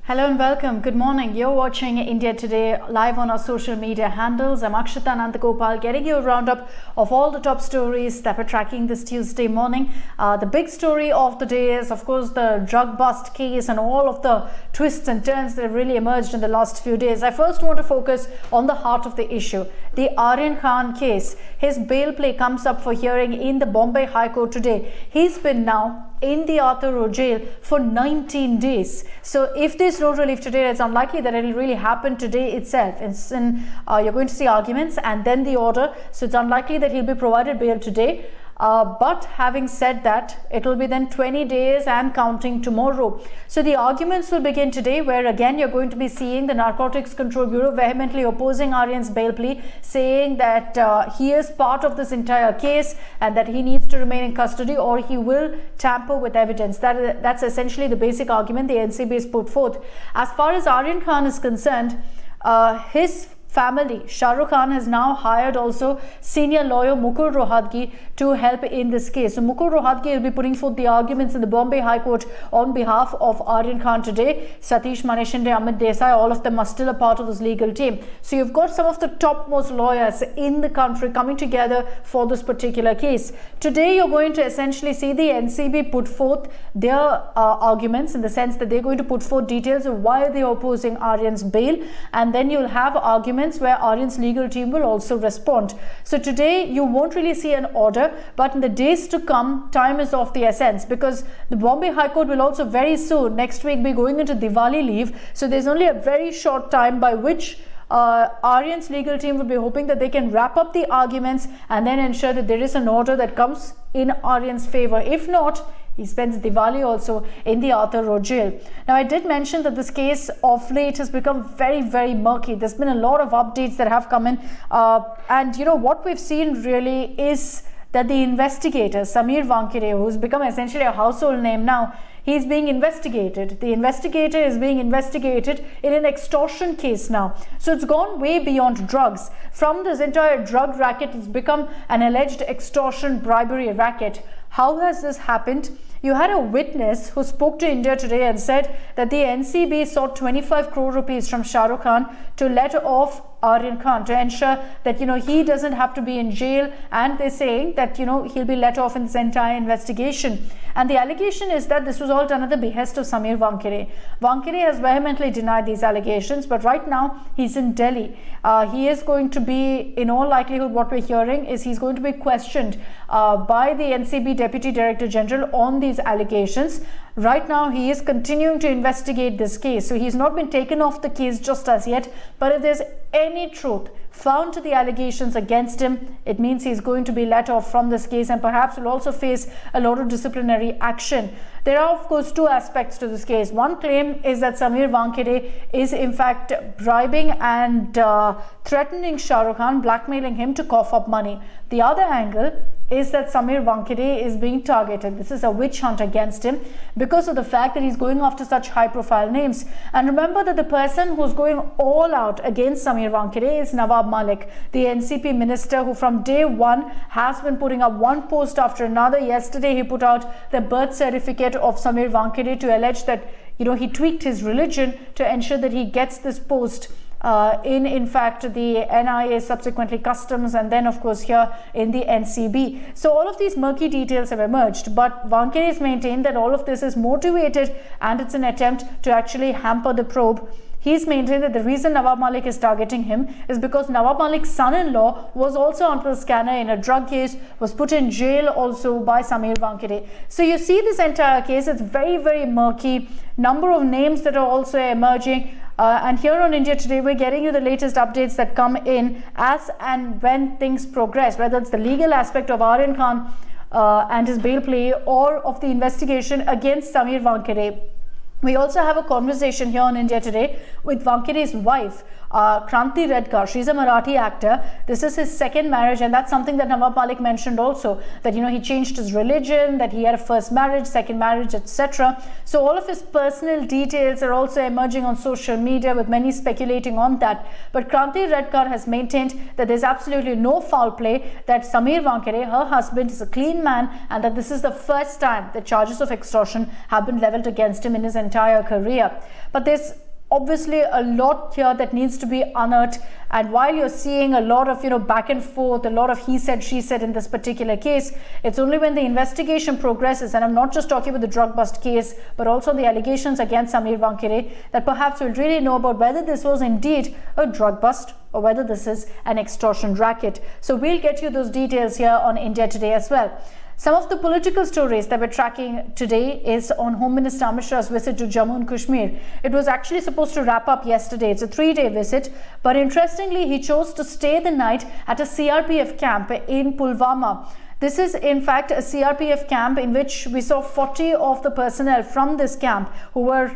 Hello and welcome. Good morning. You're watching India Today live on our social media handles. I'm Akshita Nandagopal, getting you a roundup of all the top stories that we're tracking this Tuesday morning. The big story of the day is, of course, the drug bust case and all of the twists and turns that have really emerged in the last few days. I first want to focus on the heart of the issue, the Aryan Khan case. His bail plea comes up for hearing in the Bombay High Court today. He's been now in the Arthur Road jail for 19 days. So if there's no relief today, it's unlikely that it will really happen today itself. You're going to see arguments and then the order. So it's unlikely that he'll be provided bail today. But having said that, it will be then 20 days and counting tomorrow. So the arguments will begin today, where again you're going to be seeing the Narcotics Control Bureau vehemently opposing Aryan's bail plea, saying that he is part of this entire case and that he needs to remain in custody or he will tamper with evidence. That's essentially the basic argument the NCB has put forth. As far as Aryan Khan is concerned, his family, Shah Rukh Khan, has now hired also senior lawyer Mukul Rohatgi to help in this case. So Mukul Rohatgi will be putting forth the arguments in the Bombay High Court on behalf of Aryan Khan today. Satish Manishinde, Amit Desai, all of them are still a part of this legal team. So you've got some of the topmost lawyers in the country coming together for this particular case. Today you're going to essentially see the NCB put forth their arguments, in the sense that they're going to put forth details of why they're opposing Aryan's bail, and then you'll have arguments where Aryan's legal team will also respond. So today you won't really see an order, but in the days to come, time is of the essence, because the Bombay High Court will also very soon next week be going into Diwali leave. So there's only a very short time by which Aryan's legal team will be hoping that they can wrap up the arguments and then ensure that there is an order that comes in Aryan's favor. If not, he spends Diwali also in the Arthur Road jail. Now, I did mention that this case of late has become very, very murky. There's been a lot of updates that have come in. And you know, what we've seen really is that the investigator, Samir Wankire, who's become essentially a household name now, he's being investigated. The investigator is being investigated in an extortion case now. So it's gone way beyond drugs. From this entire drug racket, it's become an alleged extortion bribery racket. How has this happened? You had a witness who spoke to India Today and said that the NCB sought 25 crore rupees from Shah Rukh Khan to let off Aryan Khan, to ensure that, you know, he doesn't have to be in jail, and they're saying that, you know, he'll be let off in this entire investigation. And the allegation is that this was all done at the behest of Samir Wankire. Wankire has vehemently denied these allegations, but right now he's in Delhi. He is going to be, in all likelihood, what we're hearing is he's going to be questioned by the NCB Deputy Director General on these allegations. Right now, he is continuing to investigate this case. So he's not been taken off the case just as yet. But if there's any truth found to the allegations against him, it means he's going to be let off from this case and perhaps will also face a lot of disciplinary action. There are, of course, two aspects to this case. One claim is that Samir Wankire is in fact bribing and threatening Shah Rukh Khan, blackmailing him to cough up money. The other angle is that Samir Wankire is being targeted. This is a witch hunt against him because of the fact that he's going after such high-profile names. And remember that the person who's going all out against Samir Wankire is Nawab Malik, the NCP minister, who from day one has been putting up one post after another. Yesterday, he put out the birth certificate of Samir Wankire to allege that, you know, he tweaked his religion to ensure that he gets this post in fact the NIA, subsequently Customs, and then of course here in the NCB. So all of these murky details have emerged, but Wankire has maintained that all of this is motivated and it's an attempt to actually hamper the probe. He's maintained that the reason Nawab Malik is targeting him is because Nawab Malik's son-in-law was also under the scanner in a drug case, was put in jail also by Samir Wankire. So you see this entire case, it's very, very murky. Number of names that are also emerging. And here on India Today, we're getting you the latest updates that come in as and when things progress, whether it's the legal aspect of Aryan Khan and his bail plea, or of the investigation against Samir Wankire. We also have a conversation here on India Today with Wankire's wife, Kranti Redkar. She's a Marathi actor. This is his second marriage, and that's something that Nawab Malik mentioned also, that he changed his religion, that he had a first marriage, second marriage, etc. So all of his personal details are also emerging on social media, with many speculating on that. But Kranti Redkar has maintained that there's absolutely no foul play, that Samir Wankere, her husband, is a clean man, and that this is the first time that charges of extortion have been leveled against him in his entire career. But there's obviously a lot here that needs to be unearthed, and while you're seeing a lot of back and forth, a lot of he said she said in this particular case, it's only when the investigation progresses, and I'm not just talking about the drug bust case but also the allegations against Samir Wankere, that perhaps we'll really know about whether this was indeed a drug bust or whether this is an extortion racket. So we'll get you those details here on India Today as well. Some of the political stories that we're tracking today is on Home Minister Amit Shah's visit to Jammu and Kashmir. It was actually supposed to wrap up yesterday. It's a 3-day visit, but interestingly, he chose to stay the night at a CRPF camp in Pulwama. This is in fact a CRPF camp in which we saw 40 of the personnel from this camp who were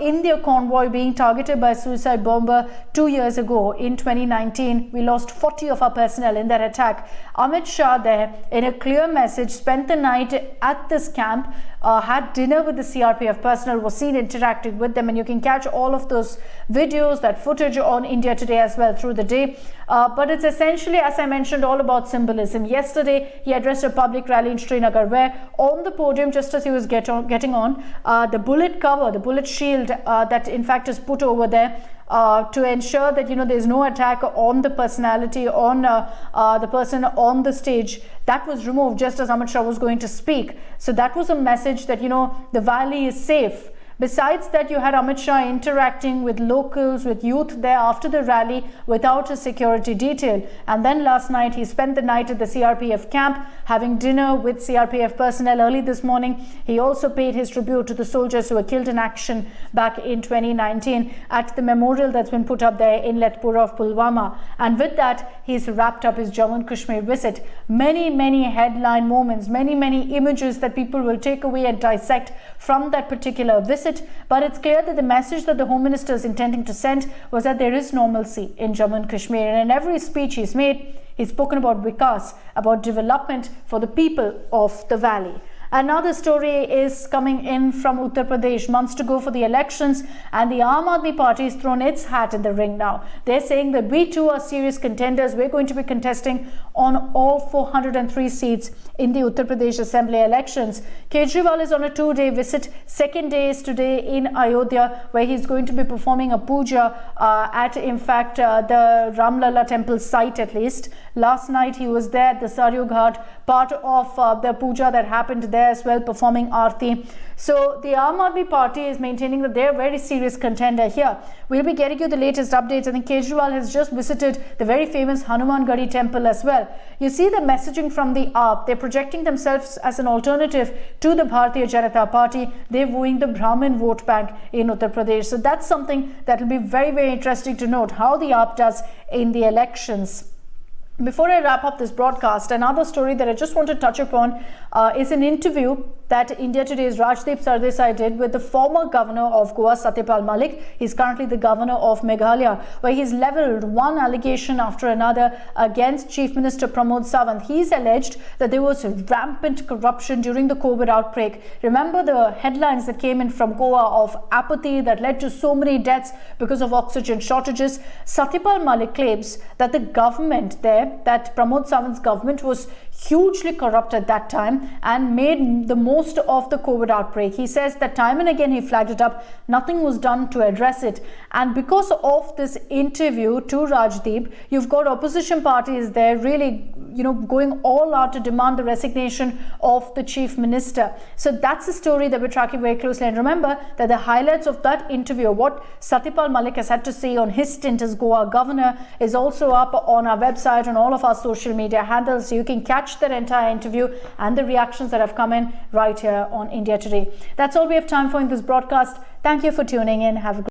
in their convoy being targeted by a suicide bomber 2 years ago in 2019. We lost 40 of our personnel in that attack. Amit Shah there, in a clear message, spent the night at this camp, had dinner with the CRPF personnel, was seen interacting with them, and you can catch all of those videos, that footage on India Today as well through the day. But it's essentially, as I mentioned, all about symbolism. Yesterday, he addressed a public rally in Srinagar where on the podium, just as he was getting on, the bullet cover, the bullet shield that in fact is put over there to ensure that there's no attack on the personality, on the person on the stage, that was removed just as Amit Shah was going to speak. So that was a message that the valley is safe. Besides that, you had Amit Shah interacting with locals, with youth there after the rally without a security detail. And then last night, he spent the night at the CRPF camp, having dinner with CRPF personnel early this morning. He also paid his tribute to the soldiers who were killed in action back in 2019 at the memorial that's been put up there in Letpura of Pulwama. And with that, he's wrapped up his Jammu and Kashmir visit. Many headline moments, many images that people will take away and dissect from that particular visit. But it's clear that the message that the Home Minister is intending to send was that there is normalcy in Jammu and Kashmir. And in every speech he's made, he's spoken about Vikas, about development for the people of the valley. Another story is coming in from Uttar Pradesh, months to go for the elections, and the Aam Aadmi Party has thrown its hat in the ring now. They're saying that we too are serious contenders. We're going to be contesting on all 403 seats in the Uttar Pradesh Assembly elections. Kejriwal is on a 2-day visit. Second day is today in Ayodhya, where he's going to be performing a puja at, in fact, the Ramlala temple site at least. Last night he was there at the Saryu Ghat, part of the puja that happened there as well, performing Aarti. So the Aam Aadmi Party is maintaining that they're a very serious contender here. We'll be getting you the latest updates. I think Kejriwal has just visited the very famous Hanuman Gadi temple as well. You see the messaging from the AAP. They're projecting themselves as an alternative to the Bharatiya Janata Party. They're wooing the Brahmin vote bank in Uttar Pradesh. So that's something that will be very interesting to note, how the AAP does in the elections. Before I wrap up this broadcast, another story that I just want to touch upon is an interview that India Today's Rajdeep Sardesai did with the former governor of Goa, Satyapal Maliks. He's currently the governor of Meghalaya, where he's leveled one allegation after another against Chief Minister Pramod Sawant. He's alleged that there was rampant corruption during the COVID outbreak. Remember the headlines that came in from Goa of apathy that led to so many deaths because of oxygen shortages. Satyapal Maliks claims that the government there, that Pramod Sawant's government, was hugely corrupt at that time and made the most of the COVID outbreak. He says that time and again he flagged it up, nothing was done to address it. And because of this interview to Rajdeep, you've got opposition parties there really, going all out to demand the resignation of the chief minister. So that's a story that we're tracking very closely. And remember that the highlights of that interview, what Satyapal Maliks has had to say on his stint as Goa governor, is also up on our website, on all of our social media handles. So you can catch that entire interview and the reactions that have come in right here on India Today. That's all we have time for in this broadcast. Thank you for tuning in. Have a good